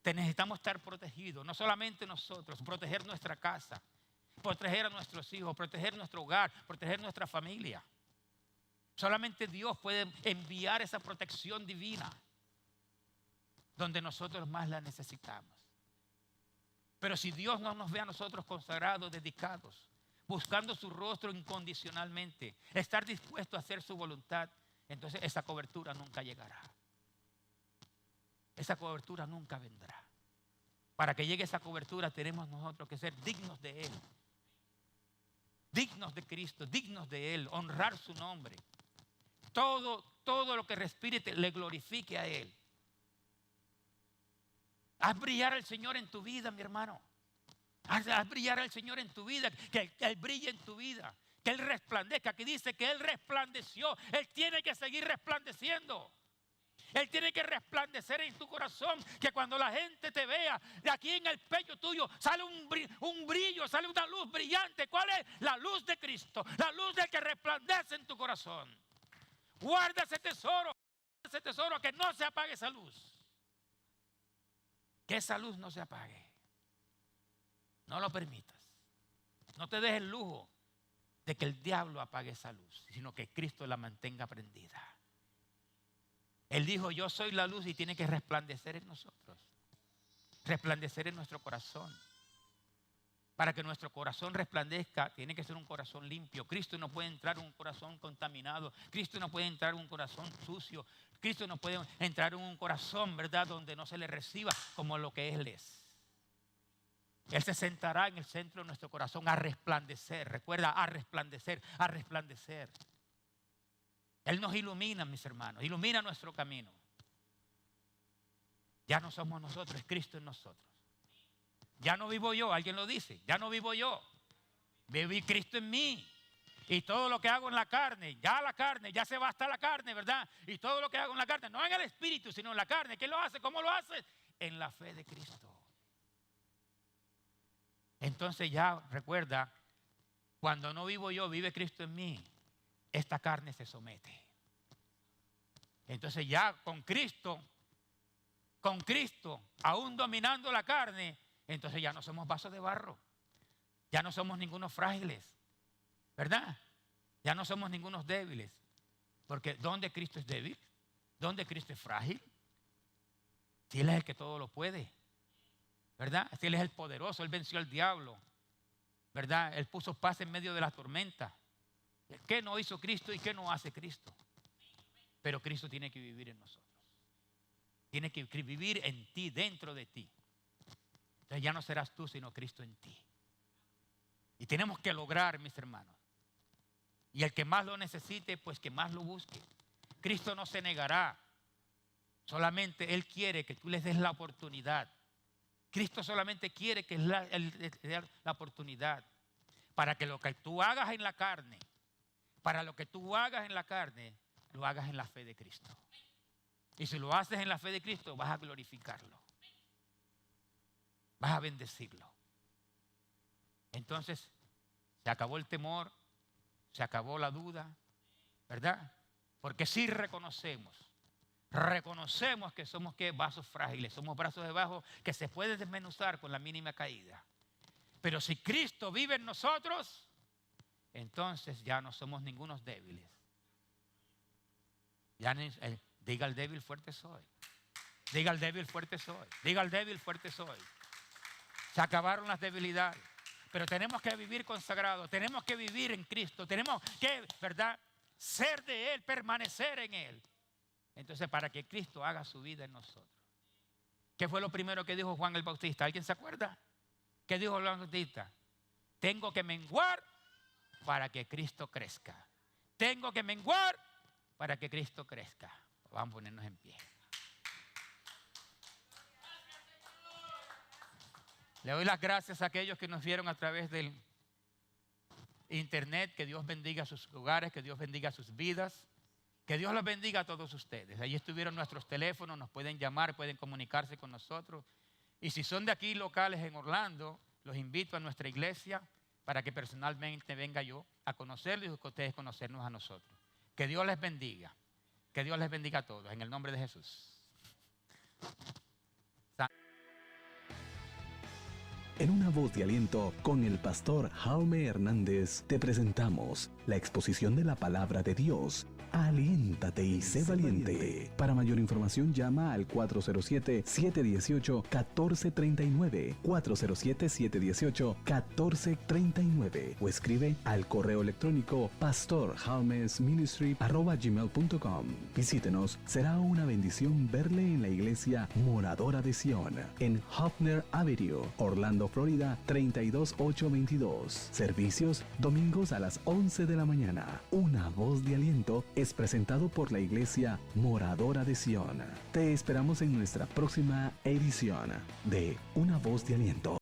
Necesitamos estar protegidos, no solamente nosotros, proteger nuestra casa, proteger a nuestros hijos, proteger nuestro hogar, proteger nuestra familia. Solamente Dios puede enviar esa protección divina donde nosotros más la necesitamos. Pero si Dios no nos ve a nosotros consagrados, dedicados, buscando su rostro incondicionalmente, estar dispuesto a hacer su voluntad, entonces esa cobertura nunca llegará. Esa cobertura nunca vendrá. Para que llegue esa cobertura tenemos nosotros que ser dignos de Él. Dignos de Cristo, dignos de Él, honrar su nombre. Todo lo que respire le glorifique a Él. Haz brillar al Señor en tu vida, mi hermano. Haz brillar al Señor en tu vida, que Él brille en tu vida, que Él resplandezca. Aquí dice que Él resplandeció. Él tiene que seguir resplandeciendo. Él tiene que resplandecer en tu corazón, que cuando la gente te vea, de aquí en el pecho tuyo sale un brillo, sale una luz brillante. ¿Cuál es? La luz de Cristo, la luz del que resplandece en tu corazón. Guarda ese tesoro, que no se apague esa luz. Que esa luz no se apague. No lo permitas. No te dejes el lujo de que el diablo apague esa luz, sino que Cristo la mantenga prendida. Él dijo, yo soy la luz, y tiene que resplandecer en nosotros. Resplandecer en nuestro corazón. Para que nuestro corazón resplandezca, tiene que ser un corazón limpio. Cristo no puede entrar en un corazón contaminado. Cristo no puede entrar en un corazón sucio. Cristo no puede entrar en un corazón, ¿verdad?, donde no se le reciba como lo que Él es. Él se sentará en el centro de nuestro corazón a resplandecer. Recuerda, a resplandecer, a resplandecer. Él nos ilumina, mis hermanos, ilumina nuestro camino. Ya no somos nosotros, es Cristo en nosotros. Ya no vivo yo, alguien lo dice, ya no vivo yo. Vive Cristo en mí. Y todo lo que hago en la carne, ya se va hasta la carne, ¿verdad? Y todo lo que hago en la carne, no en el espíritu, sino en la carne. ¿Qué lo hace? ¿Cómo lo hace? En la fe de Cristo. Entonces ya recuerda, cuando no vivo yo, vive Cristo en mí. Esta carne se somete. Entonces ya con Cristo, aún dominando la carne, entonces ya no somos vasos de barro. Ya no somos ningunos frágiles, ¿verdad? Ya no somos ningunos débiles. Porque ¿dónde Cristo es débil? ¿Dónde Cristo es frágil? Si Él es el que todo lo puede, ¿verdad? Si Él es el poderoso, Él venció al diablo, ¿verdad? Él puso paz en medio de la tormenta. ¿Qué no hizo Cristo y qué no hace Cristo? Pero Cristo tiene que vivir en nosotros. Tiene que vivir en ti, dentro de ti. Entonces ya no serás tú, sino Cristo en ti. Y tenemos que lograr, mis hermanos, Y el que más lo necesite, pues que más lo busque. Cristo no se negará. Solamente Él quiere que tú les des la oportunidad. Cristo solamente quiere que Él dé la oportunidad para que lo que tú hagas en la carne, lo hagas en la fe de Cristo. Y si lo haces en la fe de Cristo, vas a glorificarlo. Vas a bendecirlo. Entonces, se acabó el temor, se acabó la duda, ¿verdad? Porque sí reconocemos que somos vasos frágiles, somos brazos de barro que se pueden desmenuzar con la mínima caída. Pero si Cristo vive en nosotros, entonces ya no somos ningunos débiles. Diga al débil, fuerte soy. Diga al débil, fuerte soy. Diga al débil, fuerte soy. Se acabaron las debilidades. Pero tenemos que vivir consagrados, tenemos que vivir en Cristo, tenemos que, ¿verdad?, ser de Él, permanecer en Él. Entonces, para que Cristo haga su vida en nosotros. ¿Qué fue lo primero que dijo Juan el Bautista? ¿Alguien se acuerda? ¿Qué dijo Juan el Bautista? Tengo que menguar para que Cristo crezca. Tengo que menguar para que Cristo crezca. Vamos a ponernos en pie. Le doy las gracias a aquellos que nos vieron a través del internet. Que Dios bendiga sus hogares, que Dios bendiga sus vidas. Que Dios los bendiga a todos ustedes. Allí estuvieron nuestros teléfonos, nos pueden llamar, pueden comunicarse con nosotros. Y si son de aquí locales en Orlando, los invito a nuestra iglesia para que personalmente venga yo a conocerlos y que ustedes conocernos a nosotros. Que Dios les bendiga. Que Dios les bendiga a todos. En el nombre de Jesús. En una voz de aliento con el pastor Jaume Hernández te presentamos la exposición de la palabra de Dios. Aliéntate y sé valiente. Para mayor información llama al 407-718-1439, 407-718-1439 o escribe al correo electrónico pastorjaumesministry@gmail.com. Visítenos, será una bendición verle en la iglesia Moradora de Sion, en Hoffner Avenue, Orlando, Florida 32822. Servicios domingos a las 11 de la mañana. Una voz de aliento es presentado por la iglesia Moradora de Sion. Te esperamos en nuestra próxima edición de Una voz de aliento.